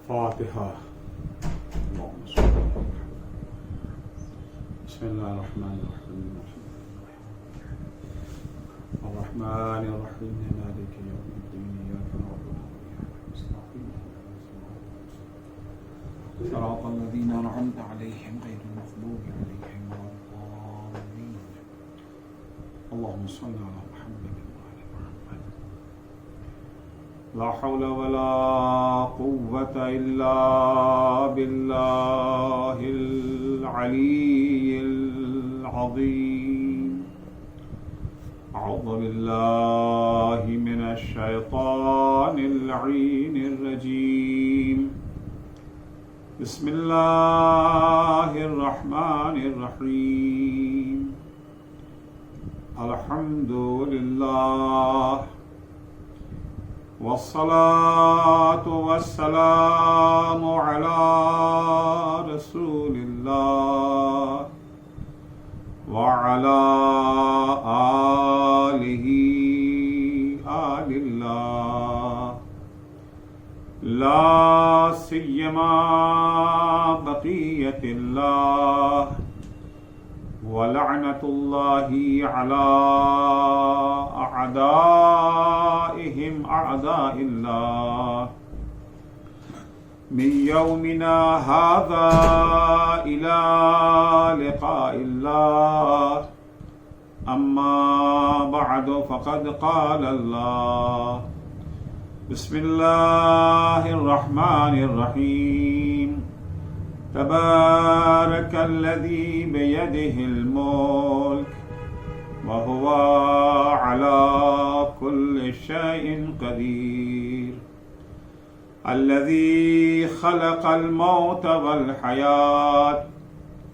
فاتحة. اللهم صل على محمد. بسم الله الرحمن الرحيم. الرحمن الرحيم مالك يوم الدين إياك نعبد وإياك نستعين صراط الذين أنعمت عليهم غير المغضوب عليهم ولا الضالين. اللهم صل على محمد وآل محمد. لا حول ولا قوة إلا بالله العلي العظيم. أعوذ بالله من الشيطان اللعين الرجيم. بسم الله الرحمن الرحيم. الحمد لله والصلاة والسلام على رسول الله وعلى آله آل الله لا سيما بقية الله ولعنة الله على أعدائهم أعداء الله من يومنا هذا إلى لقاء الله. أما بعد فقد قال الله بسم الله الرحمن الرحيم. تبارك الذي بيده الملك وهو على كل شيء قدير. الذي خلق الموت والحياة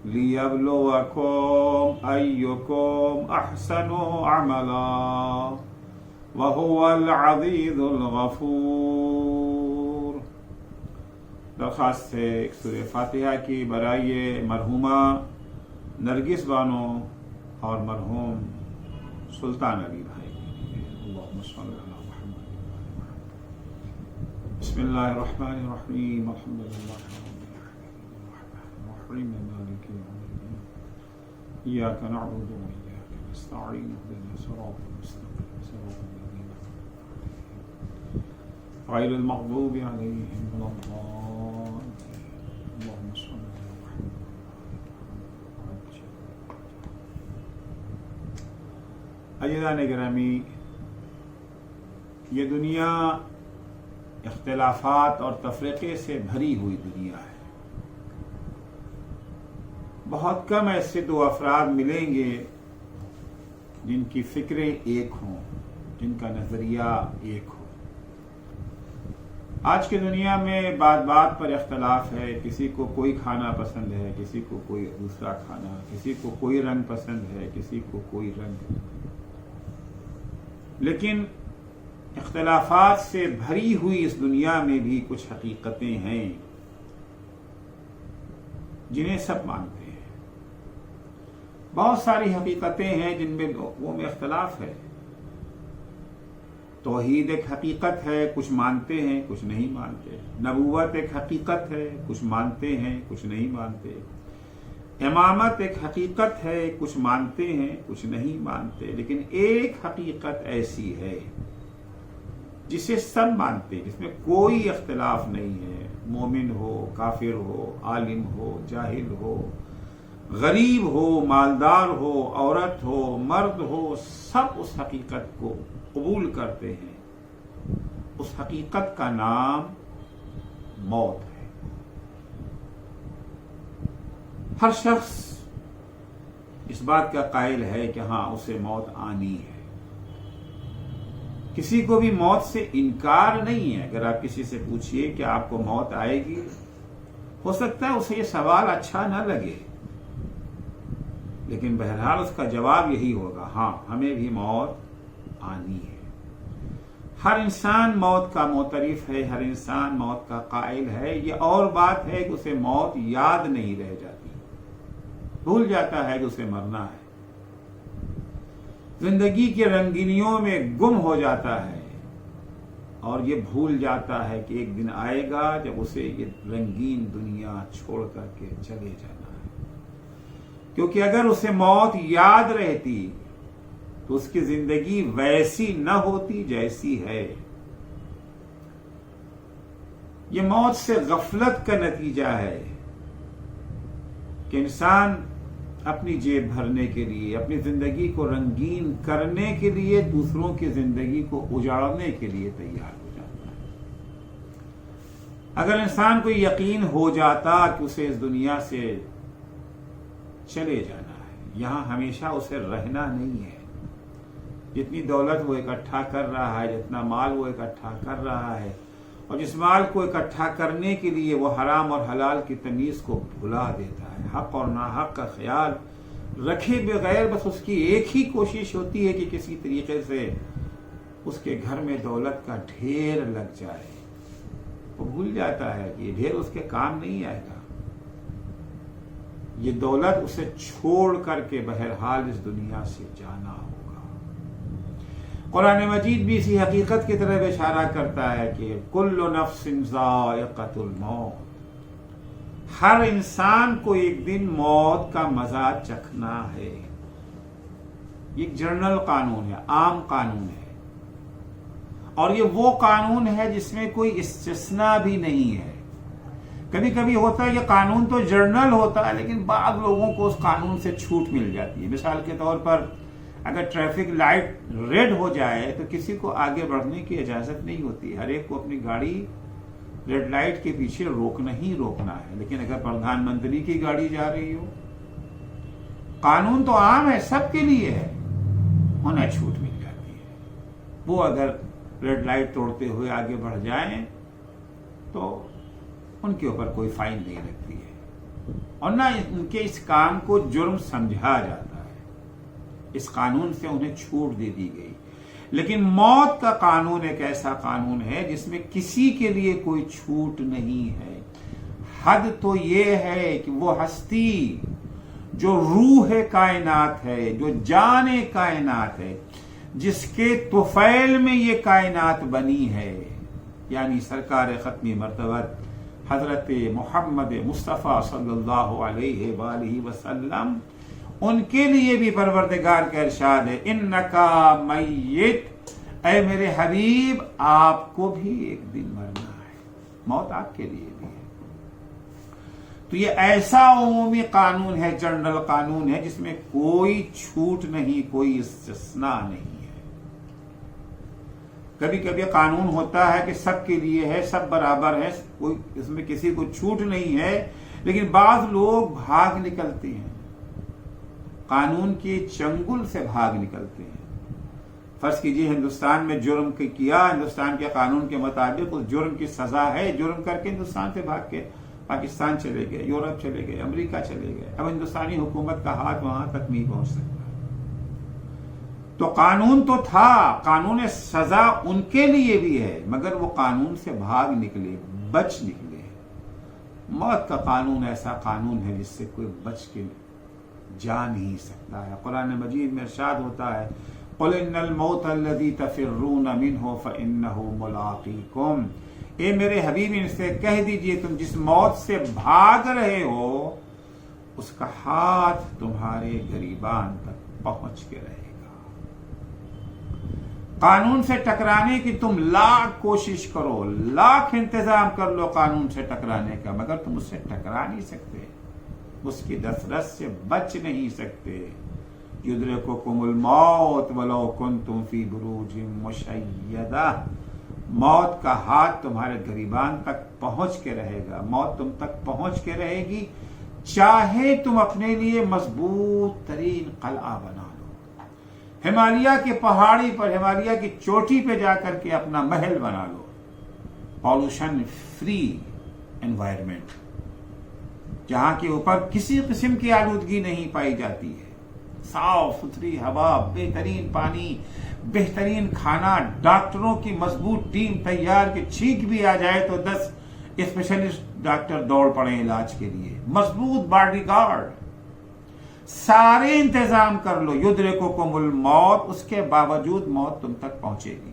ليبلوكم أيكم أحسن عملا وهو العزيز الغفور. درخواست ہے ایک سورہ فاتحہ کی برائے مرحومہ نرگس بانو اور مرحوم سلطان علی بھائی. اللہم صل علی محمد. بسم اللہ الرحمن الرحیم. الحمد للہ الرحمن مالک یوم الدین ایاک نعبد و ایاک نستعین اهدنا الصراط المستقیم صراط الذین غیر المغضوب علیہم ولا الضالین. اللهم صل على محمد. عزیزان گرامی، یہ دنیا اختلافات اور تفرقے سے بھری ہوئی دنیا ہے. بہت کم ایسے دو افراد ملیں گے جن کی فکریں ایک ہوں، جن کا نظریہ ایک ہو. آج کی دنیا میں بات بات پر اختلاف ہے. کسی کو کوئی کھانا پسند ہے، کسی کو کوئی دوسرا کھانا، کسی کو کوئی رنگ پسند ہے، کسی کو کوئی رنگ. لیکن اختلافات سے بھری ہوئی اس دنیا میں بھی کچھ حقیقتیں ہیں جنہیں سب مانتے ہیں. بہت ساری حقیقتیں ہیں جن میں لوگوں میں اختلاف ہے. توحید ایک حقیقت ہے، کچھ مانتے ہیں کچھ نہیں مانتے. نبوت ایک حقیقت ہے، کچھ مانتے ہیں کچھ نہیں مانتے. امامت ایک حقیقت ہے، کچھ مانتے ہیں کچھ نہیں مانتے. لیکن ایک حقیقت ایسی ہے جسے سب مانتے ہیں، جس میں کوئی اختلاف نہیں ہے. مومن ہو، کافر ہو، عالم ہو، جاہل ہو، غریب ہو، مالدار ہو، عورت ہو، مرد ہو، سب اس حقیقت کو قبول کرتے ہیں. اس حقیقت کا نام موت ہے. ہر شخص اس بات کا قائل ہے کہ ہاں اسے موت آنی ہے. کسی کو بھی موت سے انکار نہیں ہے. اگر آپ کسی سے پوچھئے کہ آپ کو موت آئے گی، ہو سکتا ہے اسے یہ سوال اچھا نہ لگے، لیکن بہرحال اس کا جواب یہی ہوگا، ہاں ہمیں بھی موت آنی ہے. ہر انسان موت کا معترف ہے، ہر انسان موت کا قائل ہے. یہ اور بات ہے کہ اسے موت یاد نہیں رہ جاتی، بھول جاتا ہے کہ اسے مرنا ہے. زندگی کی رنگینیوں میں گم ہو جاتا ہے. اور یہ بھول جاتا ہے کہ ایک دن آئے گا جب اسے یہ رنگین دنیا چھوڑ کر کے چلے جانا ہے. کیونکہ اگر اسے موت یاد رہتی تو اس کی زندگی ویسی نہ ہوتی جیسی ہے. یہ موت سے غفلت کا نتیجہ ہے کہ انسان اپنی جیب بھرنے کے لیے، اپنی زندگی کو رنگین کرنے کے لیے، دوسروں کی زندگی کو اجاڑنے کے لیے تیار ہو جاتا ہے. اگر انسان کو یقین ہو جاتا کہ اسے اس دنیا سے چلے جانا ہے، یہاں ہمیشہ اسے رہنا نہیں ہے، جتنی دولت وہ اکٹھا کر رہا ہے، جتنا مال وہ اکٹھا کر رہا ہے، اور جس مال کو اکٹھا کرنے کے لیے وہ حرام اور حلال کی تمیز کو بھلا دیتا ہے، حق اور ناحق کا خیال رکھے بغیر بس اس کی ایک ہی کوشش ہوتی ہے کہ کسی طریقے سے اس کے گھر میں دولت کا ڈھیر لگ جائے. وہ بھول جاتا ہے کہ یہ ڈھیر اس کے کام نہیں آئے گا. یہ دولت اسے چھوڑ کر کے بہرحال اس دنیا سے جانا ہوگا. قرآن مجید بھی اسی حقیقت کی طرف اشارہ کرتا ہے کہ کل نفس ذائقۃ الموت، ہر انسان کو ایک دن موت کا مزہ چکھنا ہے. یہ ایک جنرل قانون ہے، عام قانون ہے، اور یہ وہ قانون ہے جس میں کوئی استثناء بھی نہیں ہے. کبھی کبھی ہوتا ہے یہ قانون تو جنرل ہوتا ہے لیکن بعض لوگوں کو اس قانون سے چھوٹ مل جاتی ہے. مثال کے طور پر اگر ٹریفک لائٹ ریڈ ہو جائے تو کسی کو آگے بڑھنے کی اجازت نہیں ہوتی. ہر ایک کو اپنی گاڑی ریڈ لائٹ کے پیچھے روکنا ہی روکنا ہے. لیکن اگر پردھان منتری کی گاڑی جا رہی ہو، قانون تو عام ہے، سب کے لیے ہے، انہیں چھوٹ مل جاتی ہے. وہ اگر ریڈ لائٹ توڑتے ہوئے آگے بڑھ جائیں تو ان کے اوپر کوئی فائن نہیں لگتی ہے، اور نہ ان کے اس کام کو جرم سمجھا جاتا ہے. اس قانون سے انہیں چھوٹ دے دی گئی. لیکن موت کا قانون ایک ایسا قانون ہے جس میں کسی کے لیے کوئی چھوٹ نہیں ہے. حد تو یہ ہے کہ وہ ہستی جو روح کائنات ہے، جو جان کائنات ہے، جس کے طفیل میں یہ کائنات بنی ہے، یعنی سرکار ختمی مرتبت حضرت محمد مصطفیٰ صلی اللہ علیہ وآلہ وسلم، ان کے لیے بھی پروردگار کا ارشاد ہے انکا میت، اے میرے حبیب آپ کو بھی ایک دن مرنا ہے. موت آپ کے لیے بھی ہے. تو یہ ایسا عمومی قانون ہے، جنرل قانون ہے، جس میں کوئی چھوٹ نہیں، کوئی استثناء نہیں ہے. کبھی کبھی قانون ہوتا ہے کہ سب کے لیے ہے، سب برابر ہے، کوئی اس میں کسی کو چھوٹ نہیں ہے، لیکن بعض لوگ بھاگ نکلتے ہیں، قانون کے چنگل سے بھاگ نکلتے ہیں. فرض کیجئے ہندوستان میں جرم کیا، ہندوستان کے قانون کے مطابق اس جرم کی سزا ہے، جرم کر کے ہندوستان سے بھاگ کے پاکستان چلے گئے، یورپ چلے گئے، امریکہ چلے گئے. اب ہندوستانی حکومت کا ہاتھ وہاں تک نہیں پہنچ سکتا. تو قانون تو تھا، قانون سزا ان کے لیے بھی ہے، مگر وہ قانون سے بھاگ نکلے، بچ نکلے. موت کا قانون ایسا قانون ہے جس سے کوئی بچ کے جا نہیں سکتا ہے. قرآن مجید میں ارشاد ہوتا ہے قُلْ إِنَّ الْمَوْتَ الَّذِي تَفِرُّونَ مِنْهُ فَإِنَّهُ مُلَاقِيكُمْ. اے میرے حبیب ان سے کہہ دیجئے تم جس موت سے بھاگ رہے ہو اس کا ہاتھ تمہارے گریبان تک پہنچ کے رہے گا. قانون سے ٹکرانے کی تم لاکھ کوشش کرو، لاکھ انتظام کر لو قانون سے ٹکرانے کا، مگر تم اس سے ٹکرا نہیں سکتے، اس کی دسترس سے بچ نہیں سکتے. یدرککم الموت ولو کنتم فی بروج مشیدہ. موت کا ہاتھ تمہارے گریبان تک پہنچ کے رہے گا، موت تم تک پہنچ کے رہے گی، چاہے تم اپنے لیے مضبوط ترین قلعہ بنا لو، ہمالیہ کے پہاڑی پر، ہمالیہ کی چوٹی پہ جا کر کے اپنا محل بنا لو، پالوشن فری انوائرمنٹ جہاں کے اوپر کسی قسم کی آلودگی نہیں پائی جاتی ہے، صاف ستھری ہوا، بہترین پانی، بہترین کھانا، ڈاکٹروں کی مضبوط ٹیم تیار کہ چھینک بھی آ جائے تو 10 اسپیشلسٹ ڈاکٹر دوڑ پڑے علاج کے لیے، مضبوط باڈی گارڈ، سارے انتظام کر لو. یدرککم الموت، اس کے باوجود موت تم تک پہنچے گی.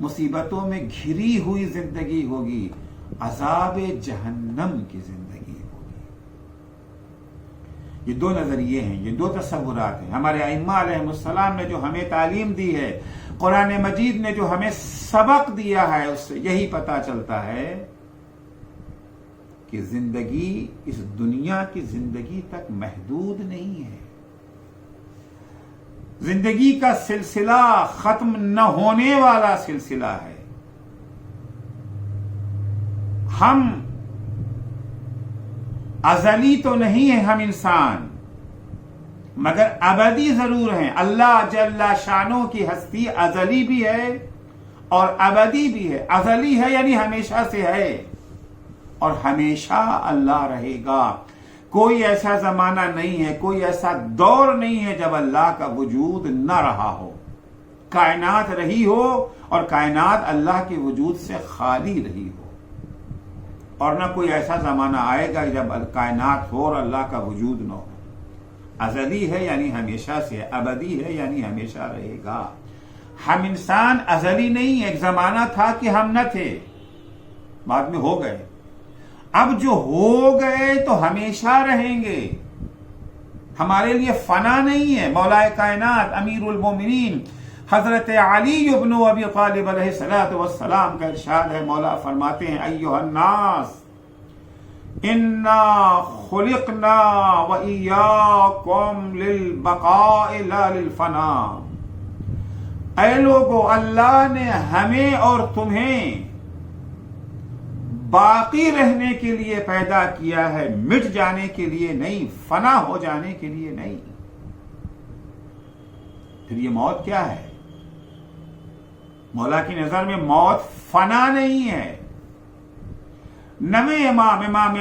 مصیبتوں میں گھری ہوئی زندگی ہوگی، عذاب جہنم کی زندگی ہوگی۔ یہ دو نظریے ہیں، یہ دو تصورات ہیں۔ ہمارے ائمہ علیہ السلام نے جو ہمیں تعلیم دی ہے، قرآن مجید نے جو ہمیں سبق دیا ہے، اس سے یہی پتہ چلتا ہے کہ زندگی اس دنیا کی زندگی تک محدود نہیں ہے۔ زندگی کا سلسلہ ختم نہ ہونے والا سلسلہ ہے۔ ہم ازلی تو نہیں ہیں ہم انسان، مگر ابدی ضرور ہیں۔ اللہ جل شانہ کی ہستی ازلی بھی ہے اور ابدی بھی ہے۔ ازلی ہے یعنی ہمیشہ سے ہے، اور ہمیشہ اللہ رہے گا۔ کوئی ایسا زمانہ نہیں ہے، کوئی ایسا دور نہیں ہے جب اللہ کا وجود نہ رہا ہو، کائنات رہی ہو اور کائنات اللہ کے وجود سے خالی رہی ہو، اور نہ کوئی ایسا زمانہ آئے گا جب کائنات ہو اور اللہ کا وجود نہ ہو۔ ازلی ہے یعنی ہمیشہ سے، ابدی ہے یعنی ہمیشہ رہے گا۔ ہم انسان ازلی نہیں، ایک زمانہ تھا کہ ہم نہ تھے، بعد میں ہو گئے۔ اب جو ہو گئے تو ہمیشہ رہیں گے، ہمارے لیے فنا نہیں ہے۔ مولا کائنات امیر المومنین حضرت علی ابن ابی طالب علیہ السلام کا ارشاد ہے، مولا فرماتے ہیں ایھا الناس انا خلقنا وإیاکم للبقاء لا للفناء۔ اے لوگو، اللہ نے ہمیں اور تمہیں باقی رہنے کے لیے پیدا کیا ہے، مٹ جانے کے لیے نہیں، فنا ہو جانے کے لیے نہیں۔ پھر یہ موت کیا ہے؟ مولا کی نظر میں موت فنا نہیں ہے۔ نویں امام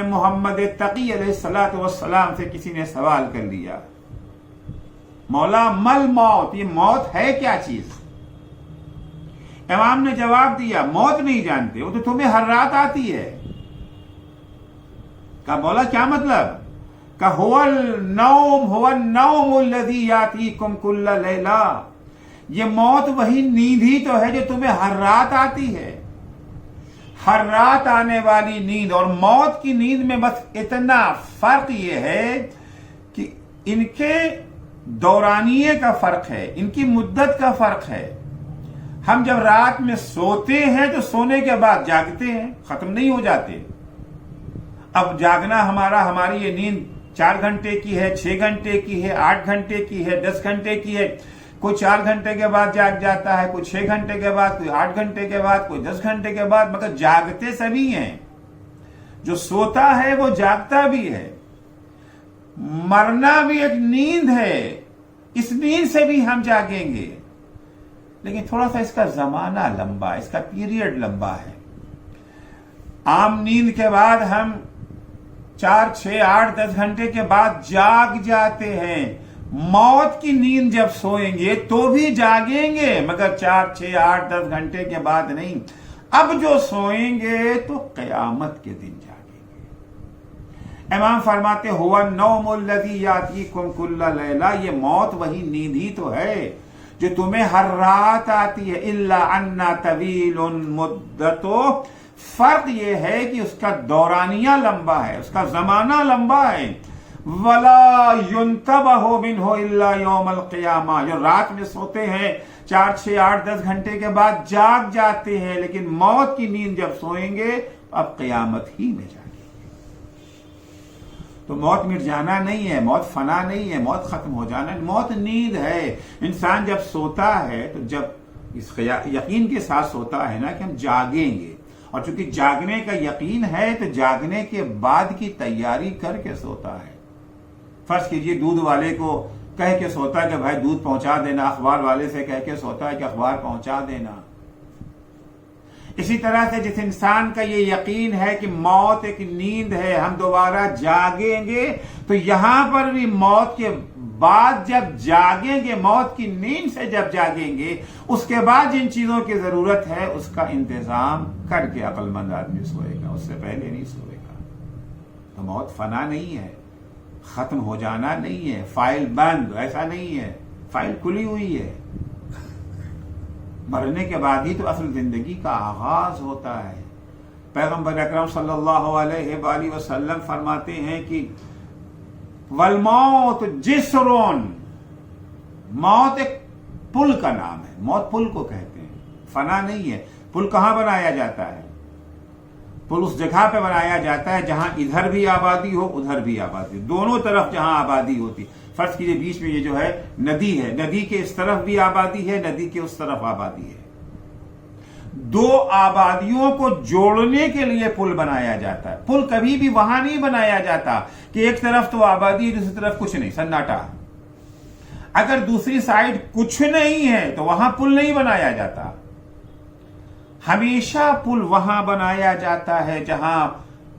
محمد تقی علیہ السلام سے کسی نے سوال کر لیا، مولا مل موت، یہ موت ہے کیا چیز؟ امام نے جواب دیا، موت نہیں جانتے، وہ تو تمہیں ہر رات آتی ہے۔ کہا مولا کیا مطلب؟ کہا هو النوم الذی یاتیکم کل لیلہ، یہ موت وہی نیند ہی تو ہے جو تمہیں ہر رات آتی ہے۔ ہر رات آنے والی نیند اور موت کی نیند میں بس اتنا فرق یہ ہے کہ ان کے دورانیے کا فرق ہے، ان کی مدت کا فرق ہے۔ ہم جب رات میں سوتے ہیں تو سونے کے بعد جاگتے ہیں، ختم نہیں ہو جاتے۔ اب جاگنا ہماری یہ نیند 4 گھنٹے کی ہے، 6 گھنٹے کی ہے، 8 گھنٹے کی ہے، 10 گھنٹے کی ہے۔ کوئی 4 گھنٹے کے بعد جاگ جاتا ہے، کوئی 6 گھنٹے کے بعد، کوئی 8 گھنٹے کے بعد، کوئی 10 گھنٹے کے بعد، مگر جاگتے سبھی ہیں۔ جو سوتا ہے وہ جاگتا بھی ہے۔ مرنا بھی ایک نیند ہے، اس نیند سے بھی ہم جاگیں گے، لیکن تھوڑا سا اس کا زمانہ لمبا ہے، اس کا پیریڈ لمبا ہے۔ عام نیند کے بعد ہم 4، 6، 8، 10 گھنٹے کے بعد جاگ جاتے ہیں۔ موت کی نیند جب سوئیں گے تو بھی جاگیں گے، مگر 4، 6، 8، 10 گھنٹے کے بعد نہیں۔ اب جو سوئیں گے تو قیامت کے دن جاگیں گے۔ امام فرماتے هو النوم الذی یاتیکم کل لیلہ، یہ موت وہی نیند ہی تو ہے جو تمہیں ہر رات آتی ہے۔ الا ان طویل مدتو، فرق یہ ہے کہ اس کا دورانیہ لمبا ہے، اس کا زمانہ لمبا ہے۔ ولا ينتبه منه الا يوم القیامہ، جو رات میں سوتے ہیں 4، 6، 8، 10 گھنٹے کے بعد جاگ جاتے ہیں، لیکن موت کی نیند جب سوئیں گے اب قیامت ہی میں جاگیں گے۔ تو موت مٹ جانا نہیں ہے، موت فنا نہیں ہے، موت ختم ہو جانا، موت نیند ہے۔ انسان جب سوتا ہے تو جب اس یقین کے ساتھ سوتا ہے نا کہ ہم جاگیں گے، اور چونکہ جاگنے کا یقین ہے تو جاگنے کے بعد کی تیاری کر کے سوتا ہے۔ فرض کیجئے دودھ والے کو کہہ کے سوتا ہے کہ بھائی دودھ پہنچا دینا، اخبار والے سے کہہ کے سوتا ہے کہ اخبار پہنچا دینا۔ اسی طرح سے جس انسان کا یہ یقین ہے کہ موت ایک نیند ہے، ہم دوبارہ جاگیں گے، تو یہاں پر بھی موت کے بعد جب جاگیں گے، موت کی نیند سے جب جاگیں گے، اس کے بعد جن چیزوں کی ضرورت ہے اس کا انتظام کر کے عقل مند آدمی سوئے گا، اس سے پہلے نہیں سوئے گا۔ تو موت فنا نہیں ہے، ختم ہو جانا نہیں ہے، فائل بند ایسا نہیں ہے، فائل کھلی ہوئی ہے۔ مرنے کے بعد ہی تو اصل زندگی کا آغاز ہوتا ہے۔ پیغمبر اکرم صلی اللہ علیہ وآلہ وسلم فرماتے ہیں کہ والموت جسرون، موت ایک پل کا نام ہے، موت پل کو کہتے ہیں، فنا نہیں ہے۔ پل کہاں بنایا جاتا ہے؟ پل اس جگہ پہ بنایا جاتا ہے جہاں ادھر بھی آبادی ہو ادھر بھی آبادی ہو، دونوں طرف جہاں آبادی ہوتی۔ فرض کیجئے بیچ میں یہ جو ہے ندی ہے، ندی کے اس طرف بھی آبادی ہے، ندی کے اس طرف آبادی ہے، دو آبادیوں کو جوڑنے کے لیے پل بنایا جاتا ہے۔ پل کبھی بھی وہاں نہیں بنایا جاتا کہ ایک طرف تو آبادی ہے دوسری طرف کچھ نہیں، سناٹا۔ اگر دوسری سائڈ کچھ نہیں ہے تو وہاں پل نہیں بنایا جاتا۔ ہمیشہ پل وہاں بنایا جاتا ہے جہاں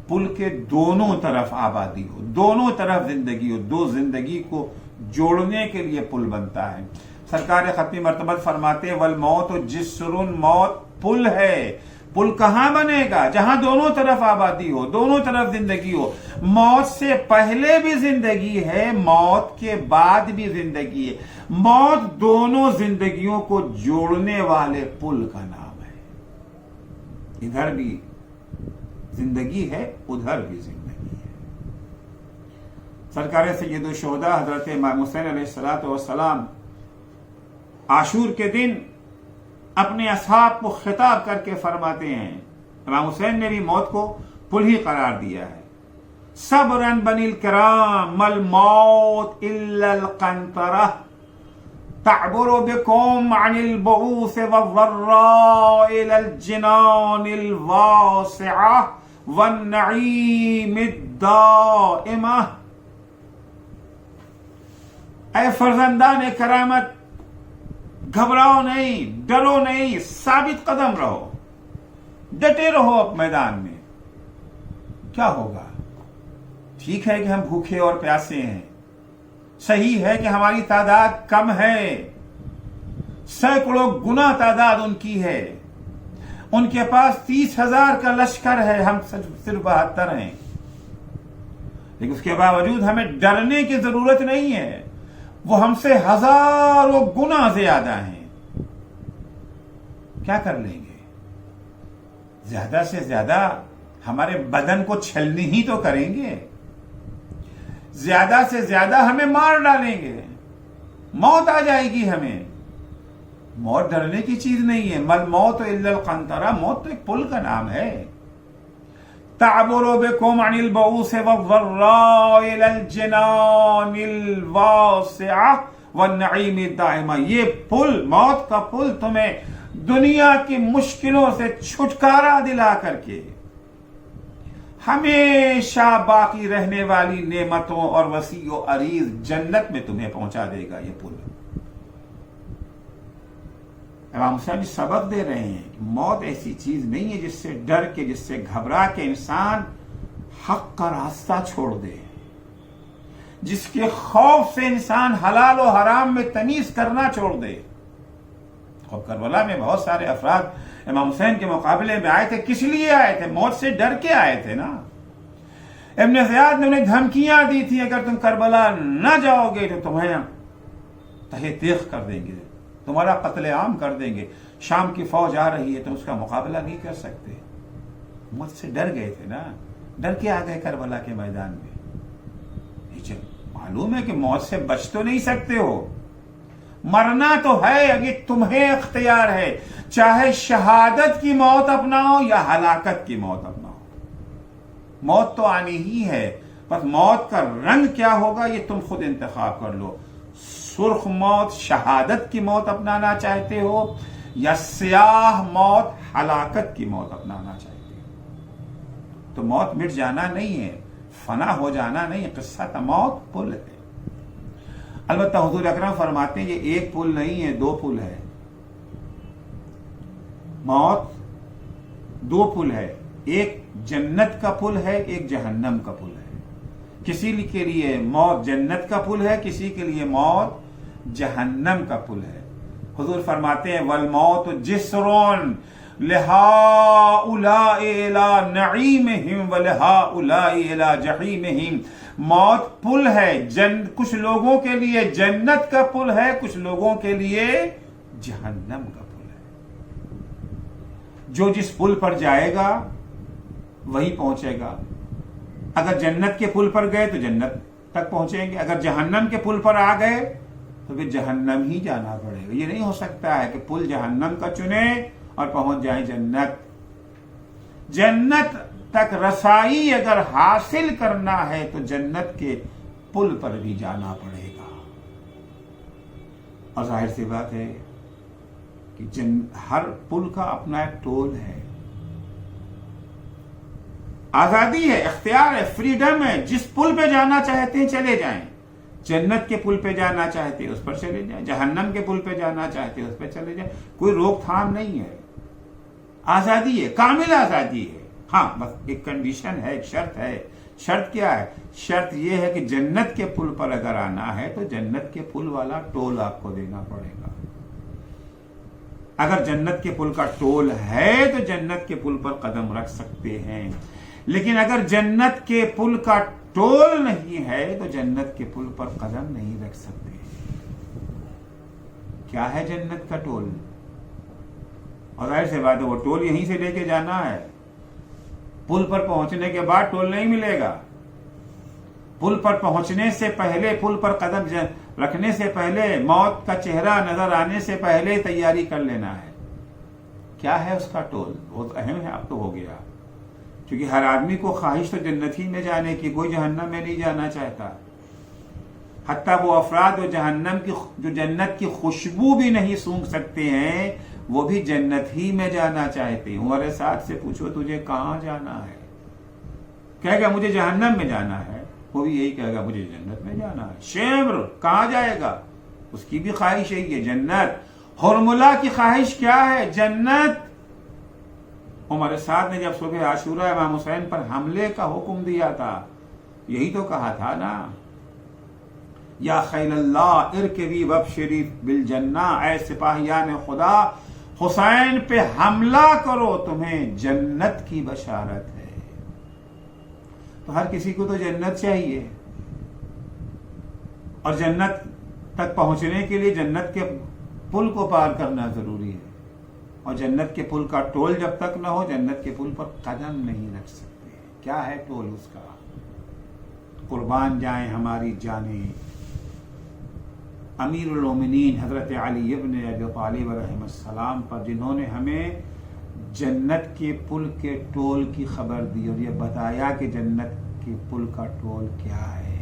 پل کے دونوں طرف آبادی ہو، دونوں طرف زندگی ہو، دو زندگی کو جوڑنے کے لیے پل بنتا ہے۔ سرکار ختمی مرتبہ فرماتے ہیں والموت جسرن، موت پل ہے۔ پل کہاں بنے گا؟ جہاں دونوں طرف آبادی ہو، دونوں طرف زندگی ہو۔ موت سے پہلے بھی زندگی ہے، موت کے بعد بھی زندگی ہے۔ موت دونوں زندگیوں کو جوڑنے والے پل کا نام ہے۔ ادھر بھی زندگی ہے، ادھر بھی زندگی ہے۔ سرکار سید الشہداء حضرت امام حسین علیہ السلام عاشور کے دن اپنے اصحاب کو خطاب کر کے فرماتے ہیں، امام حسین نے بھی موت کو پل ہی قرار دیا ہے۔ صبراً بنی الکرام ما الموت الا القنطرہ تعبر بكم عن البعوث والضراء الى الجنان الواسعة والنعيم الدائمة۔ اے فرزندان کرامت، گھبراؤ نہیں، ڈرو نہیں، ثابت قدم رہو، ڈٹے رہو میدان میں۔ کیا ہوگا؟ ٹھیک ہے کہ ہم بھوکے اور پیاسے ہیں، صحیح ہے کہ ہماری تعداد کم ہے، سینکڑوں گنا تعداد ان کی ہے، ان کے پاس 30,000 کا لشکر ہے، ہم صرف 72 ہیں، لیکن اس کے باوجود ہمیں ڈرنے کی ضرورت نہیں ہے، وہ ہم سے ہزاروں گنا زیادہ ہیں۔ کیا کر لیں گے؟ زیادہ سے زیادہ ہمارے بدن کو چھلنی ہی تو کریں گے، زیادہ سے زیادہ ہمیں مار ڈالیں گے، موت آ جائے گی ہمیں۔ موت ڈرنے کی چیز نہیں ہے۔ مل موت الا القنطرہ، موت تو ایک پل کا نام ہے۔ تعبر بكم عن البعوث والضراء الى الجنان الواسعة والنعيم الدائمة، یہ پل، موت کا پل تمہیں دنیا کی مشکلوں سے چھٹکارا دلا کر کے ہمیشہ باقی رہنے والی نعمتوں اور وسیع و عریض جنت میں تمہیں پہنچا دے گا۔ یہ پل امام حسین سبق دے رہے ہیں کہ موت ایسی چیز نہیں ہے جس سے ڈر کے، جس سے گھبرا کے انسان حق کا راستہ چھوڑ دے، جس کے خوف سے انسان حلال و حرام میں تمیز کرنا چھوڑ دے۔ اور کربلا میں بہت سارے افراد امام حسین کے مقابلے میں آئے تھے، کس لیے آئے تھے؟ موت سے ڈر کے آئے تھے نا۔ ابن زیاد نے انہیں دھمکیاں دی تھی، اگر تم کربلا نہ جاؤ گے تو تمہیں تہہ تیغ کر دیں گے، تمہارا قتل عام کر دیں گے، شام کی فوج آ رہی ہے تم اس کا مقابلہ نہیں کر سکتے۔ موت سے ڈر گئے تھے نا، ڈر کے آ گئے کربلا کے میدان میں۔ معلوم ہے کہ موت سے بچ تو نہیں سکتے ہو، مرنا تو ہے، اب یہ تمہیں اختیار ہے، چاہے شہادت کی موت اپناؤ یا ہلاکت کی موت اپناؤ۔ موت تو آنی ہی ہے، بس موت کا رنگ کیا ہوگا یہ تم خود انتخاب کر لو۔ سرخ موت شہادت کی موت اپنانا چاہتے ہو یا سیاہ موت ہلاکت کی موت اپنانا چاہتے ہو؟ تو موت مٹ جانا نہیں ہے، فنا ہو جانا نہیں ہے، قصہ تا موت پل ہے۔ البتہ حضور اکرم فرماتے ہیں یہ ایک پل نہیں ہے، دو پل ہے۔ موت دو پل ہے، ایک جنت کا پل ہے، ایک جہنم کا پل ہے۔ کسی کے لیے موت جنت کا پل ہے، کسی کے لیے موت جہنم کا پل ہے۔ حضور فرماتے ہیں والموت جسرون لہؤلاء الی نعیمہم ولہؤلاء الی جحیمہم، موت پل ہے، کچھ لوگوں کے لیے جنت کا پل ہے، کچھ لوگوں کے لیے جہنم کا پل ہے۔ جو جس پل پر جائے گا وہی پہنچے گا. اگر جنت کے پل پر گئے تو جنت تک پہنچیں گے، اگر جہنم کے پل پر آ گئے تو پھر جہنم ہی جانا پڑے گا. یہ نہیں ہو سکتا ہے کہ پل جہنم کا چنے اور پہنچ جائیں جنت. جنت تک رسائی اگر حاصل کرنا ہے تو جنت کے پل پر بھی جانا پڑے گا. اور ظاہر سی بات ہے کہ ہر پل کا اپنا ایک ٹول ہے. آزادی ہے، اختیار ہے، فریڈم ہے. جس پل پہ جانا چاہتے ہیں چلے جائیں. جنت کے پل پہ جانا چاہتے ہیں اس پر چلے جائیں، جہنم کے پل پہ جانا چاہتے ہیں اس پہ چلے جائیں. کوئی روک تھام نہیں ہے. آزادی ہے، کامل آزادی ہے. ہاں بس ایک کنڈیشن ہے، ایک شرط ہے. شرط کیا ہے؟ شرط یہ ہے کہ جنت کے پل پر اگر آنا ہے تو جنت کے پل والا ٹول آپ کو دینا پڑے گا. اگر جنت کے پل کا ٹول ہے تو جنت کے پل پر قدم رکھ سکتے ہیں، لیکن اگر جنت کے پل کا ٹول نہیں ہے تو جنت کے پل پر قدم نہیں رکھ سکتے. کیا ہے جنت کا ٹول؟ اور ظاہر سی بات ہے وہ ٹول یہیں سے لے کے جانا ہے. پل پر پہنچنے کے بعد ٹول نہیں ملے گا. پل پر پہنچنے سے پہلے، پل پر قدم رکھنے سے پہلے، موت کا چہرہ نظر آنے سے پہلے تیاری کر لینا ہے. کیا ہے اس کا ٹول؟ بہت اہم ہے. اب تو ہو گیا، کیونکہ ہر آدمی کو خواہش تو جنت ہی میں جانے کی، کوئی جہنم میں نہیں جانا چاہتا. حتیٰ وہ افراد جو جنت کی خوشبو بھی نہیں سونگھ سکتے ہیں وہ بھی جنت ہی میں جانا چاہتے ہیں. عمر سعد سے پوچھو تجھے کہاں جانا ہے، کہے گا مجھے جہنم میں جانا ہے. وہ بھی یہی کہے گا مجھے جنت میں جانا ہے. شمر کہاں جائے گا؟ اس کی بھی خواہش یہی ہے، جنت. حرملہ کی خواہش کیا ہے؟ جنت. عمر سعد نے جب صبح عاشورہ امام حسین پر حملے کا حکم دیا تھا یہی تو کہا تھا نا، یا خیل اللہ ارکبی وابشری بالجنہ، اے سپاہیان خدا حسین پہ حملہ کرو تمہیں جنت کی بشارت ہے. تو ہر کسی کو تو جنت چاہیے، اور جنت تک پہنچنے کے لیے جنت کے پل کو پار کرنا ضروری ہے. اور جنت کے پل کا ٹول جب تک نہ ہو جنت کے پل پر قدم نہیں رکھ سکتے. کیا ہے ٹول اس کا؟ قربان جائیں ہماری جانیں امیر المومنین حضرت علی ابن ابی طالب علیہ السلام پر، جنہوں نے ہمیں جنت کے پل کے ٹول کی خبر دی اور یہ بتایا کہ جنت کے پل کا ٹول کیا ہے.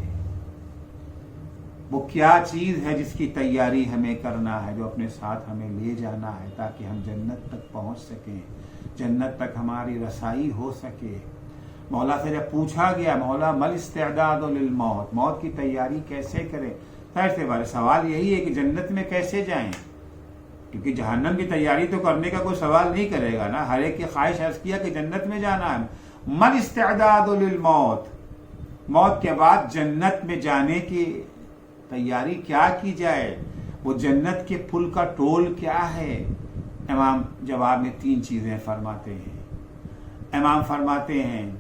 وہ کیا چیز ہے جس کی تیاری ہمیں کرنا ہے، جو اپنے ساتھ ہمیں لے جانا ہے تاکہ ہم جنت تک پہنچ سکیں، جنت تک ہماری رسائی ہو سکے. مولا سے جب پوچھا گیا مولا مل استعداد للموت، موت کی تیاری کیسے کریں؟ ایسے والے سوال یہی ہے کہ جنت میں کیسے جائیں، کیونکہ جہنم کی تیاری تو کرنے کا کوئی سوال نہیں کرے گا نا. ہر ایک کی خواہش عرض کیا کہ جنت میں جانا ہے. مل استعداد للموت، موت کے بعد جنت میں جانے کی تیاری کیا کی جائے، وہ جنت کے پل کا ٹول کیا ہے؟ امام جواب میں 3 چیزیں فرماتے ہیں. امام فرماتے ہیں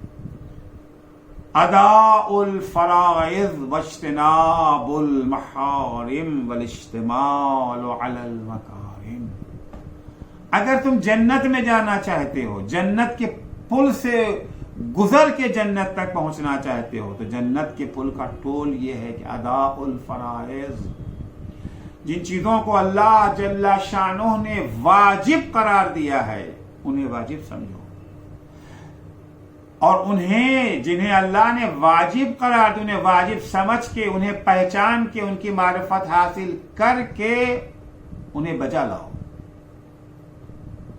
اداء الفرائض واجتناب المحارم والاشتمال علی المکارم. اگر تم جنت میں جانا چاہتے ہو، جنت کے پل سے گزر کے جنت تک پہنچنا چاہتے ہو، تو جنت کے پل کا ٹول یہ ہے کہ اداء الفرائض، جن چیزوں کو اللہ جل شانہ نے واجب قرار دیا ہے انہیں واجب سمجھو، اور انہیں جنہیں اللہ نے واجب قرار دیا انہیں واجب سمجھ کے، انہیں پہچان کے، ان کی معرفت حاصل کر کے انہیں بجا لاؤ.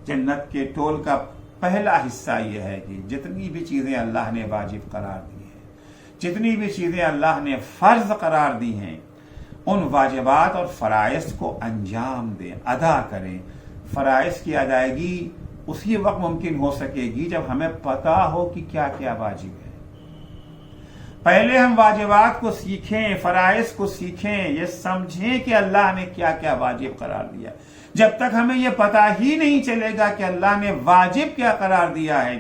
جنت کے ٹول کا پہلا حصہ یہ ہے کہ جتنی بھی چیزیں اللہ نے واجب قرار دی ہیں، جتنی بھی چیزیں اللہ نے فرض قرار دی ہیں، ان واجبات اور فرائض کو انجام دیں، ادا کریں. فرائض کی ادائیگی اسی وقت ممکن ہو سکے گی جب ہمیں پتا ہو کہ کیا کیا واجب ہے. پہلے ہم واجبات کو سیکھیں، فرائض کو سیکھیں، یہ سمجھیں کہ اللہ نے کیا کیا واجب قرار دیا. جب تک ہمیں یہ پتا ہی نہیں چلے گا کہ اللہ نے واجب کیا قرار دیا ہے،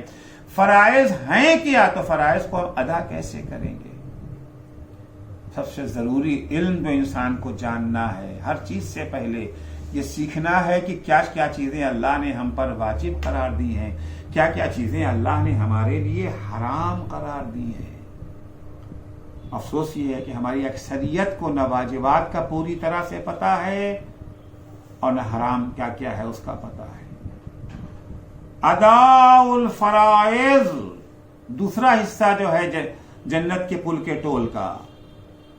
فرائض ہیں کیا، تو فرائض کو ہم ادا کیسے کریں گے؟ سب سے ضروری علم جو انسان کو جاننا ہے ہر چیز سے پہلے، یہ سیکھنا ہے کہ کیا کیا چیزیں اللہ نے ہم پر واجب قرار دی ہیں، کیا کیا چیزیں اللہ نے ہمارے لیے حرام قرار دی ہیں۔ افسوس یہ ہے کہ ہماری اکثریت کو نہ واجبات کا پوری طرح سے پتہ ہے اور نہ حرام کیا کیا ہے اس کا پتہ ہے۔ ادا الفرائض دوسرا حصہ جو ہے جنت کے پل کے ٹول کا،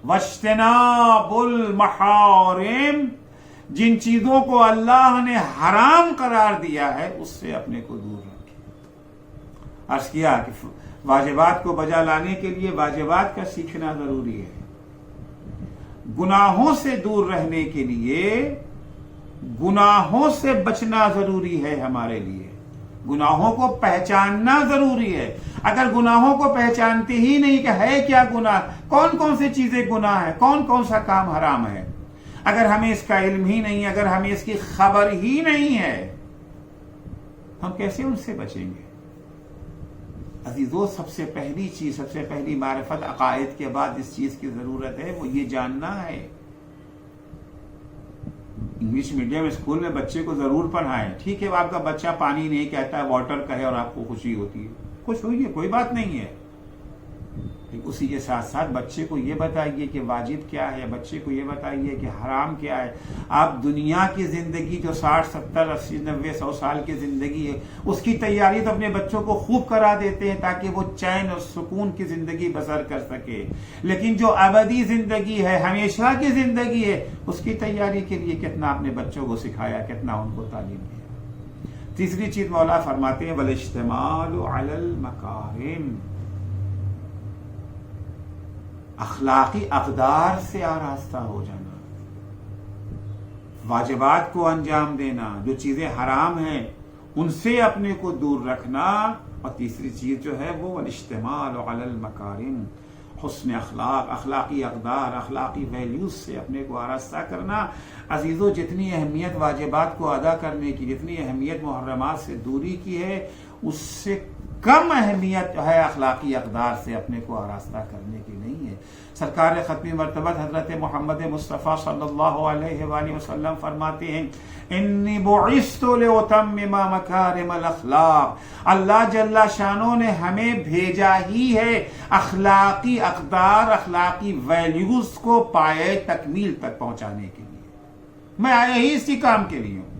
واجتناب المحارم جن چیزوں کو اللہ نے حرام قرار دیا ہے اس سے اپنے کو دور رکھے۔ عرض کیا کہ واجبات کو بجا لانے کے لیے واجبات کا سیکھنا ضروری ہے، گناہوں سے دور رہنے کے لیے گناہوں سے بچنا ضروری ہے، ہمارے لیے گناہوں کو پہچاننا ضروری ہے۔ اگر گناہوں کو پہچانتے ہی نہیں کہ ہے کیا گناہ، کون کون سی چیزیں گناہ ہے، کون کون سا کام حرام ہے، اگر ہمیں اس کا علم ہی نہیں، اگر ہمیں اس کی خبر ہی نہیں ہے، ہم کیسے ان سے بچیں گے؟ عزیزو، سب سے پہلی چیز، سب سے پہلی معرفت عقائد کے بعد جس چیز کی ضرورت ہے وہ یہ جاننا ہے۔ انگلش میڈیم اسکول میں بچے کو ضرور پڑھائیں، ٹھیک ہے آپ کا بچہ پانی نہیں کہتا ہے، واٹر کہے اور آپ کو خوشی ہوتی ہے، خوش ہوئیے، کوئی بات نہیں ہے، اسی کے ساتھ ساتھ بچے کو یہ بتائیے کہ واجب کیا ہے، بچے کو یہ بتائیے کہ حرام کیا ہے۔ آپ دنیا کی زندگی جو 60 70 80 90 100 سال کی زندگی ہے اس کی تیاری تو اپنے بچوں کو خوب کرا دیتے ہیں تاکہ وہ چین اور سکون کی زندگی بسر کر سکے، لیکن جو ابدی زندگی ہے، ہمیشہ کی زندگی ہے، اس کی تیاری کے لیے کتنا اپنے بچوں کو سکھایا، کتنا ان کو تعلیم دیا۔ تیسری چیز مولا فرماتے ہیں والاجتماع علی المکارم، اخلاقی اقدار سے آراستہ ہو جانا، واجبات کو انجام دینا، جو چیزیں حرام ہیں ان سے اپنے کو دور رکھنا، اور تیسری چیز جو ہے وہ الاجتماع علی المکارم، حسن اخلاق، اخلاقی اقدار، اخلاقی ویلیوز سے اپنے کو آراستہ کرنا۔ عزیزو، جتنی اہمیت واجبات کو ادا کرنے کی، جتنی اہمیت محرمات سے دوری کی ہے، اس سے کم اہمیت جو ہے اخلاقی اقدار سے اپنے کو آراستہ کرنے کی نہیں ہے۔ سرکار ختمی مرتبت حضرت محمد مصطفیٰ صلی اللہ علیہ وآلہ وسلم فرماتے ہیں انی بعثت لأتمم مکارم الاخلاق، اللہ جل شانہ نے ہمیں بھیجا ہی ہے اخلاقی اقدار، اخلاقی ویلیوز کو پائے تکمیل تک پہنچانے کے لیے۔ میں آیا ہی اسی کام کے لیے ہوں،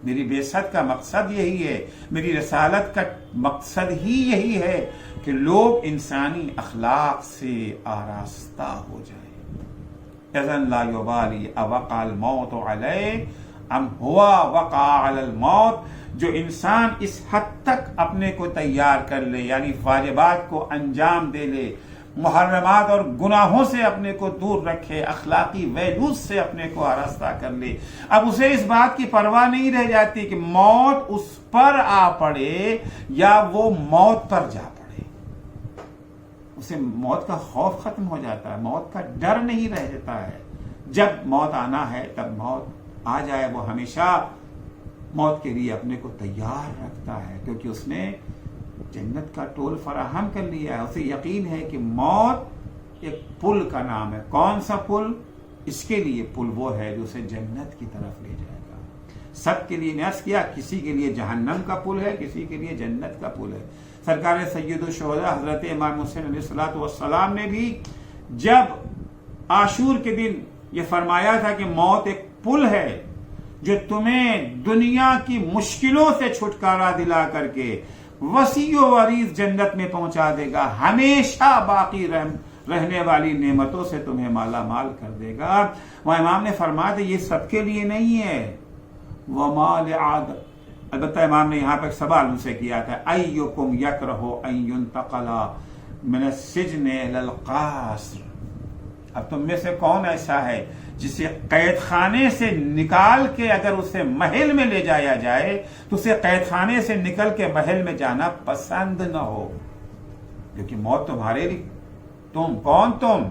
میری بعثت کا مقصد یہی ہے، میری رسالت کا مقصد ہی یہی ہے کہ لوگ انسانی اخلاق سے آراستہ ہو جائیں۔ اذن لا یبالی اوقع الموت علیہ ام ہوا وقع علی الموت، جو انسان اس حد تک اپنے کو تیار کر لے، یعنی واجبات کو انجام دے لے، محرمات اور گناہوں سے اپنے کو دور رکھے، اخلاقی ویلیوز سے اپنے کو آراستہ کر لے، اب اسے اس بات کی پرواہ نہیں رہ جاتی کہ موت اس پر آ پڑے یا وہ موت پر جا پڑے، اسے موت کا خوف ختم ہو جاتا ہے، موت کا ڈر نہیں رہ جاتا ہے۔ جب موت آنا ہے تب موت آ جائے، وہ ہمیشہ موت کے لیے اپنے کو تیار رکھتا ہے، کیونکہ اس نے جنت کا ٹول فراہم کر لیا ہے، اسے یقین ہے کہ موت ایک پل کا نام ہے۔ کون سا پل؟ اس کے لیے پل وہ ہے جو اسے جنت کی طرف لے جائے گا۔ سب کے لیے نیاز کیا، کسی کے لیے جہنم کا پل ہے، کسی کے لیے جنت کا پل ہے۔ سرکار سید الشہداء حضرت امام حسین علیہ الصلوۃ والسلام نے بھی جب عاشور کے دن یہ فرمایا تھا کہ موت ایک پل ہے جو تمہیں دنیا کی مشکلوں سے چھٹکارا دلا کر کے وسیع و عریض جنت میں پہنچا دے گا، ہمیشہ باقی رہنے والی نعمتوں سے تمہیں مالا مال کر دے گا۔ وہ امام نے فرمایا تھا یہ سب کے لیے نہیں ہے، وما لعاد، البتہ امام نے یہاں پہ ایک سوال ان سے کیا تھا، ایکم یکرہ ان ینتقل من السجن الی القصر، اب تم میں سے کون ایسا ہے جسے قید خانے سے نکال کے اگر اسے محل میں لے جایا جائے تو اسے قید خانے سے نکل کے محل میں جانا پسند نہ ہو، کیونکہ موت تمہارے لیے، تم کون؟ تم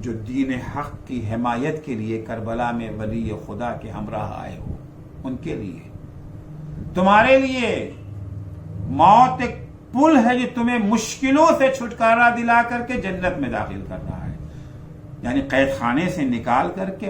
جو دین حق کی حمایت کے لیے کربلا میں ولی خدا کے ہمراہ آئے ہو، ان کے لیے تمہارے لیے موت ایک پل ہے جو تمہیں مشکلوں سے چھٹکارا دلا کر کے جنت میں داخل کر رہا ہے، یعنی قید خانے سے نکال کر کے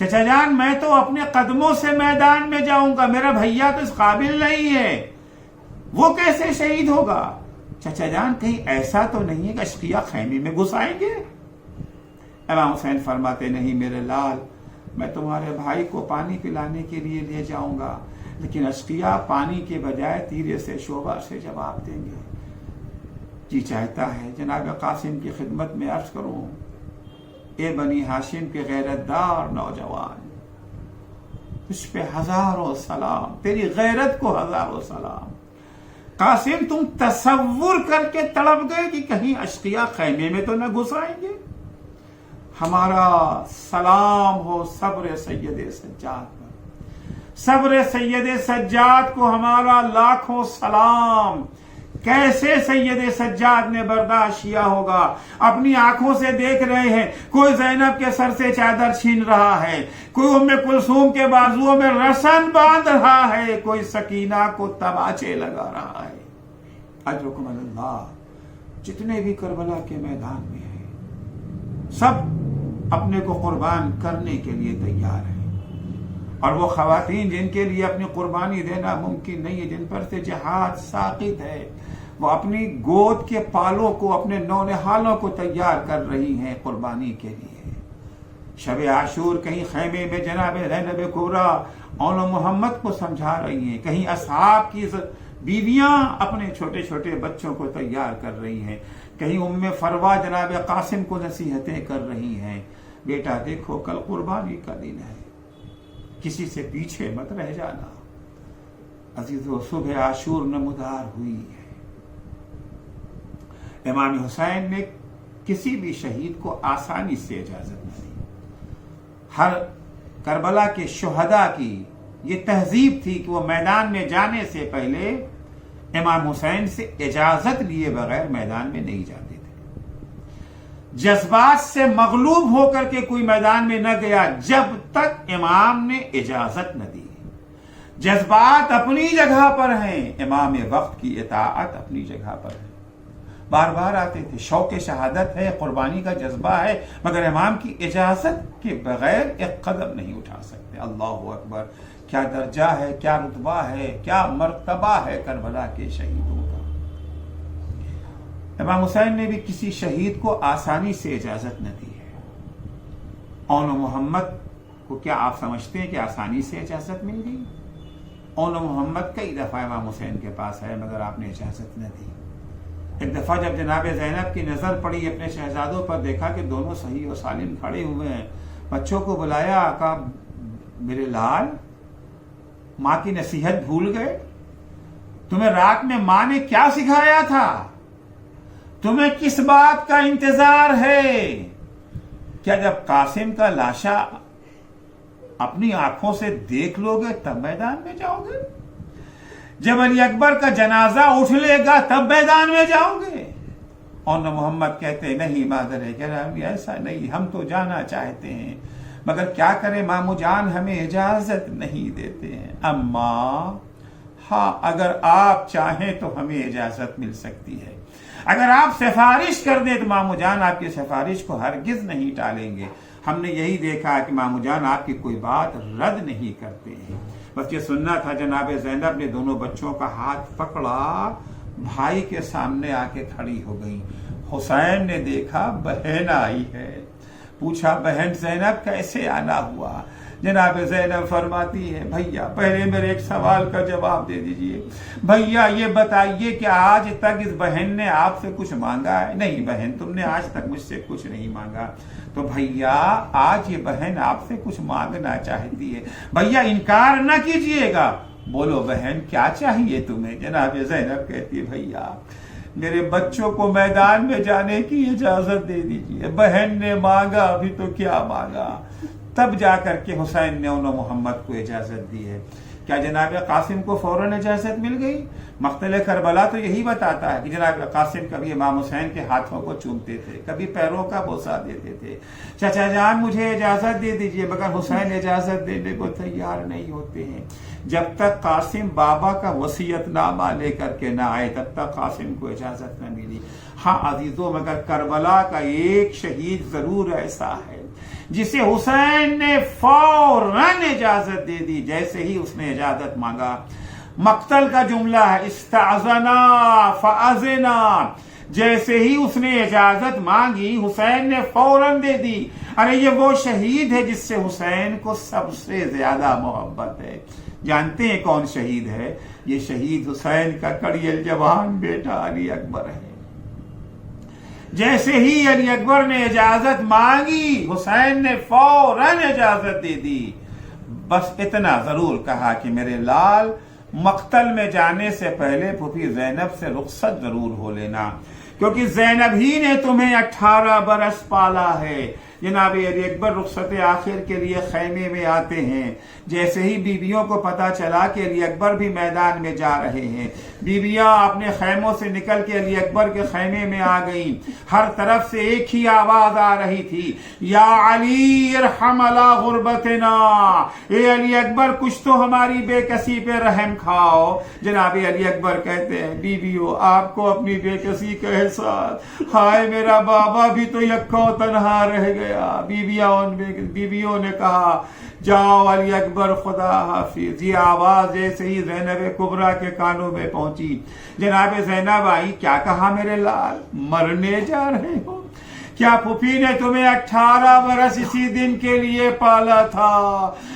چچا جان میں تو اپنے قدموں سے میدان میں جاؤں گا، میرا بھیا تو اس قابل نہیں ہے، وہ کیسے شہید ہوگا؟ چچا جان کہیں ایسا تو نہیں ہے کہ اشقیاء خیمے میں گھس آئیں گے؟ امام حسین فرماتے نہیں میرے لال، میں تمہارے بھائی کو پانی پلانے کے لیے لے جاؤں گا، لیکن اشقیاء پانی کے بجائے تیرے سے شعبہ سے جواب دیں گے۔ جی چاہتا ہے جناب قاسم کی خدمت میں عرض کروں، اے بنی ہاشم کے غیرت دار نوجوان، اس پہ ہزاروں سلام، تیری غیرت کو ہزاروں سلام۔ قاسم تم تصور کر کے تڑپ گئے کہ کہیں اشقیاء خیمے میں تو نہ گھس آئیں گے؟ ہمارا سلام ہو صبر سید سجاد پر، صبر سید سجاد کو ہمارا لاکھوں سلام۔ کیسے سید سجاد نے برداشت کیا ہوگا؟ اپنی آنکھوں سے دیکھ رہے ہیں کوئی زینب کے سر سے چادر چھین رہا ہے، کوئی ام کلثوم کے بازوؤں میں رسن باندھ رہا ہے، کوئی سکینہ کو تماچے لگا رہا ہے۔ اجرکم اللہ، جتنے بھی کربلا کے میدان میں ہیں سب اپنے کو قربان کرنے کے لیے تیار ہیں، اور وہ خواتین جن کے لیے اپنی قربانی دینا ممکن نہیں ہے، جن پر سے جہاد ساقط ہے، وہ اپنی گود کے پالوں کو، اپنے نونہالوں کو تیار کر رہی ہیں قربانی کے لیے۔ شب عاشور کہیں خیمے میں جناب زینب کبریٰ اون محمد کو سمجھا رہی ہیں، کہیں اصحاب کی بیویاں اپنے چھوٹے چھوٹے بچوں کو تیار کر رہی ہیں، کہیں ام فروا جناب قاسم کو نصیحتیں کر رہی ہیں، بیٹا دیکھو کل قربانی کا دن ہے، کسی سے پیچھے مت رہ جانا۔ عزیزو صبح عاشور نمودار ہوئی ہے۔ امام حسین نے کسی بھی شہید کو آسانی سے اجازت نہ دی۔ ہر کربلا کے شہداء کی یہ تہذیب تھی کہ وہ میدان میں جانے سے پہلے امام حسین سے اجازت لیے بغیر میدان میں نہیں جاتے تھے۔ جذبات سے مغلوب ہو کر کے کوئی میدان میں نہ گیا جب تک امام نے اجازت نہ دی۔ جذبات اپنی جگہ پر ہیں، امام وقت کی اطاعت اپنی جگہ پر ہے۔ بار بار آتے تھے، شوق شہادت ہے، قربانی کا جذبہ ہے، مگر امام کی اجازت کے بغیر ایک قدم نہیں اٹھا سکتے۔ اللہ اکبر، کیا درجہ ہے، کیا رتبہ ہے، کیا مرتبہ ہے کربلا کے شہیدوں کا۔ امام حسین نے بھی کسی شہید کو آسانی سے اجازت نہ دی ہے۔ اون محمد کو کیا آپ سمجھتے ہیں کہ آسانی سے اجازت مل گئی؟ اون محمد کئی دفعہ امام حسین کے پاس ہے مگر آپ نے اجازت نہ دی۔ ایک دفعہ جب جناب زینب کی نظر پڑی اپنے شہزادوں پر، دیکھا کہ دونوں صحیح و سالم کھڑے ہوئے ہیں، بچوں کو بلایا، کہا میرے لال ماں کی نصیحت بھول گئے؟ تمہیں رات میں ماں نے کیا سکھایا تھا؟ تمہیں کس بات کا انتظار ہے؟ کیا جب قاسم کا لاشا اپنی آنکھوں سے دیکھ لو گے تب میدان میں جاؤ گے؟ جب علی اکبر کا جنازہ اٹھ لے گا تب میدان میں جاؤ گے؟ اور محمد کہتے نہیں مادر گرامی ایسا نہیں، ہم تو جانا چاہتے ہیں مگر کیا کریں مامو جان ہمیں اجازت نہیں دیتے ہیں۔ اماں ہاں اگر آپ چاہیں تو ہمیں اجازت مل سکتی ہے، اگر آپ سفارش کر دیں تو مامو جان آپ کی سفارش کو ہرگز نہیں ٹالیں گے۔ ہم نے یہی دیکھا کہ مامو جان آپ کی کوئی بات رد نہیں کرتے ہیں۔ بس یہ سننا تھا۔ جناب زینب نے دونوں بچوں کا ہاتھ پکڑا، بھائی کے سامنے آ کے کھڑی ہو گئی۔ حسین نے دیکھا بہن آئی ہے، پوچھا بہن زینب کیسے آنا ہوا؟ جناب زینب فرماتی ہے بھیا پہلے میرے ایک سوال کا جواب دے دیجئے، بھیا یہ بتائیے کہ آج تک اس بہن نے آپ سے کچھ مانگا ہے؟ نہیں بہن تم نے آج تک مجھ سے کچھ نہیں مانگا۔ تو بھیا آج یہ بہن آپ سے کچھ مانگنا چاہتی ہے، بھیا انکار نہ کیجئے گا۔ بولو بہن کیا چاہیے تمہیں؟ جناب زینب کہتی ہے بھیا میرے بچوں کو میدان میں جانے کی اجازت دے دیجئے۔ بہن نے مانگا ابھی تو کیا مانگا؟ تب جا کر کے حسین نے انہوں محمد کو اجازت دی ہے۔ کیا جناب قاسم کو فوراً اجازت مل گئی؟ مقتل کربلا تو یہی بتاتا ہے کہ جناب قاسم کبھی امام حسین کے ہاتھوں کو چومتے تھے، کبھی پیروں کا بوسہ دیتے تھے، چچا جان مجھے اجازت دے دیجئے، مگر حسین اجازت دینے کو تیار نہیں ہوتے ہیں۔ جب تک قاسم بابا کا وصیت نامہ لے کر کے نہ آئے تب تک قاسم کو اجازت نہ ملی۔ ہاں عزیزوں، مگر کربلا کا ایک شہید ضرور ایسا ہے جسے حسین نے فوراً اجازت دے دی جیسے ہی اس نے اجازت مانگا۔ مقتل کا جملہ ہے استعذنا فاذنا، جیسے ہی اس نے اجازت مانگی حسین نے فوراً دے دی۔ ارے یہ وہ شہید ہے جس سے حسین کو سب سے زیادہ محبت ہے۔ جانتے ہیں کون شہید ہے؟ یہ شہید حسین کا کڑیل جوان بیٹا علی اکبر ہے۔ جیسے ہی علی اکبر نے اجازت مانگی حسین نے فوراً اجازت دے دی۔ بس اتنا ضرور کہا کہ میرے لال، مقتل میں جانے سے پہلے پھوپھی زینب سے رخصت ضرور ہو لینا، کیونکہ زینب ہی نے تمہیں 18 برس پالا ہے۔ جناب علی اکبر رخصت آخر کے لیے خیمے میں آتے ہیں۔ جیسے ہی بیویوں کو پتا چلا کہ علی اکبر بھی میدان میں جا رہے ہیں، بیویاں اپنے خیموں سے نکل کے علی اکبر کے خیمے میں آ گئیں۔ ہر طرف سے ایک ہی آواز آ رہی تھی، یا علی ارحم علی غربتنا، اے علی اکبر کچھ تو ہماری بے کسی پہ رحم کھاؤ۔ جناب علی اکبر کہتے ہیں، بیویوں آپ کو اپنی بے کسی کا احساس، ہائے میرا بابا بھی تو یکا تنہا رہ گیا۔ بیویوں نے کہا، جاؤ علی اکبر خدا حافظ۔ یہ آواز جیسے ہی زینب کبریٰ کے کانوں میں پہنچی، جناب زینب آئی، کیا کہا میرے لال، مرنے جا رہے ہو؟ کیا پھوپھی نے تمہیں 18 برس اسی دن کے لیے پالا تھا؟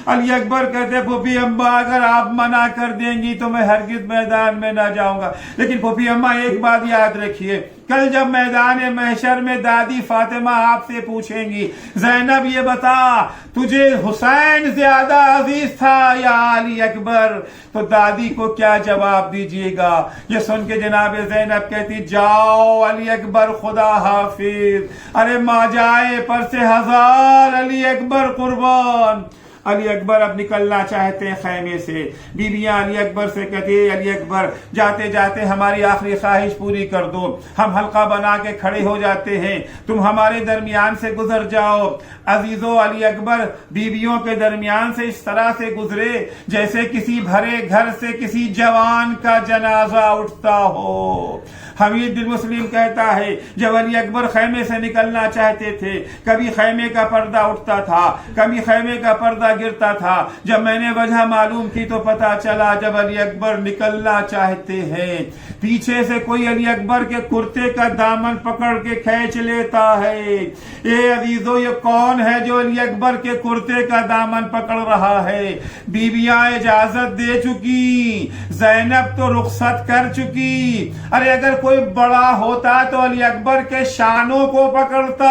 علی اکبر کہتے، پھوپھی اماں اگر آپ منع کر دیں گی تو میں ہرگز میدان میں نہ جاؤں گا، لیکن پھوپھی اماں ایک بات یاد رکھیے، کل جب میدان محشر میں دادی فاطمہ آپ سے پوچھیں گی، زینب یہ بتا تجھے حسین زیادہ عزیز تھا یا علی اکبر، تو دادی کو کیا جواب دیجیے گا؟ یہ سن کے جناب زینب کہتی، جاؤ علی اکبر خدا حافظ۔ ارے ماں جائے پر سے 1000 علی اکبر قربان۔ علی اکبر اب نکلنا چاہتے ہیں خیمے سے، بیویاں علی اکبر سے کہتی ہیں، علی اکبر جاتے جاتے ہماری آخری خواہش پوری کر دو، ہم حلقہ بنا کے کھڑے ہو جاتے ہیں، تم ہمارے درمیان سے گزر جاؤ۔ عزیزو، علی اکبر بیویوں کے درمیان سے اس طرح سے گزرے جیسے کسی بھرے گھر سے کسی جوان کا جنازہ اٹھتا ہو۔ حمید بن مسلم کہتا ہے، جب علی اکبر خیمے سے نکلنا چاہتے تھے، کبھی خیمے کا پردہ اٹھتا تھا، کبھی خیمے کا پردہ گرتا تھا۔ جب میں نے وجہ معلوم کی تو پتا چلا جب علی اکبر نکلنا چاہتے ہیں، پیچھے سے کوئی علی اکبر کے کرتے کا دامن پکڑ کے کھینچ لیتا ہے۔ اے عزیزو، یہ کون ہے جو علی اکبر کے کرتے کا دامن پکڑ رہا ہے؟ بیویاں اجازت دے چکی، زینب تو رخصت کر چکی۔ ارے اگر کوئی بڑا ہوتا تو علی اکبر کے شانوں کو پکڑتا،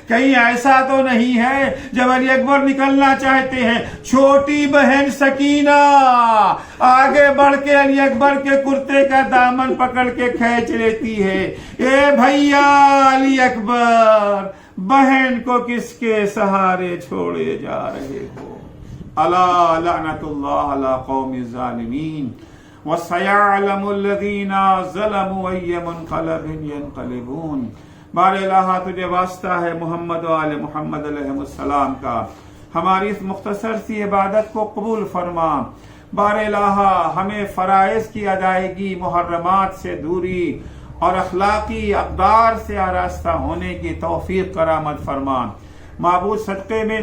کہیں ایسا تو نہیں ہے جب علی اکبر نکلنا چاہتے ہیں چھوٹی بہن سکینہ آگے بڑھ کے علی اکبر کے کرتے کا دامن پکڑ کے کھینچ لیتی ہے، اے بھیا علی اکبر، بہن کو کس کے سہارے چھوڑے جا رہے ہو؟ الا لعنت اللہ علی قوم الظالمین وَسَيَعْلَمُ الَّذِينَ ظَلَمُوا أَيَّ مُنْقَلَبٍ يَنْقَلِبُونَ۔ بار الہ تجھے واسطہ ہے محمد و آل محمد علیہ السلام کا، ہماری اس مختصر سی عبادت کو قبول فرما۔ بار الہ ہمیں فرائض کی ادائیگی، محرمات سے دوری اور اخلاقی اقدار سے آراستہ ہونے کی توفیق کرامت فرما۔ معبود صدقے میں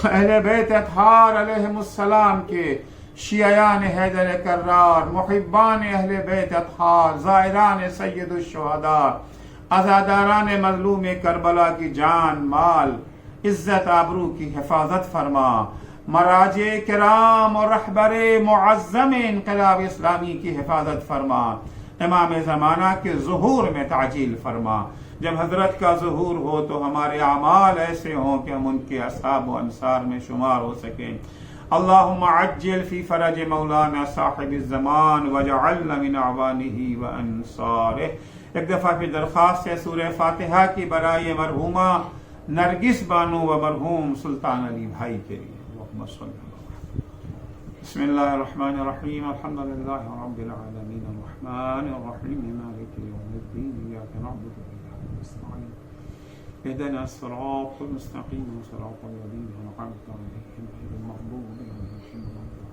اہل بیت اطہار علیہ السلام کے، شیعیان حیدر کرار، محبان اہل بیت اطہار، زائران سید الشہداء، عزاداران مظلوم کربلا کی جان مال عزت آبرو کی حفاظت فرما۔ مراجع کرام اور رہبر معظم انقلاب اسلامی کی حفاظت فرما۔ امام زمانہ کے ظہور میں تعجیل فرما۔ جب حضرت کا ظہور ہو تو ہمارے اعمال ایسے ہوں کہ ہم ان کے اصحاب و انصار میں شمار ہو سکیں۔ اللہم عجل فی فرج مولانا صاحب الزمان وجعلنا من اعوانہ وانصارہ۔ ایک دفعہ پھر درخواست ہے سورہ فاتحہ کی برائے مرحومہ نرگس بانو و مرحوم سلطان علی بھائی کے لیے۔ اللہم صل علی بسم اللہ الرحمن الرحیم، الحمد للہ رب العالمین، الرحمن الرحیم، مالک یوم الدین، ایاک نعبد و ایاک نستعین، اهدنا الصراط المستقیم، صراط الذین انعمت علیہم غیر المغضوب علیہم ولا الضالین۔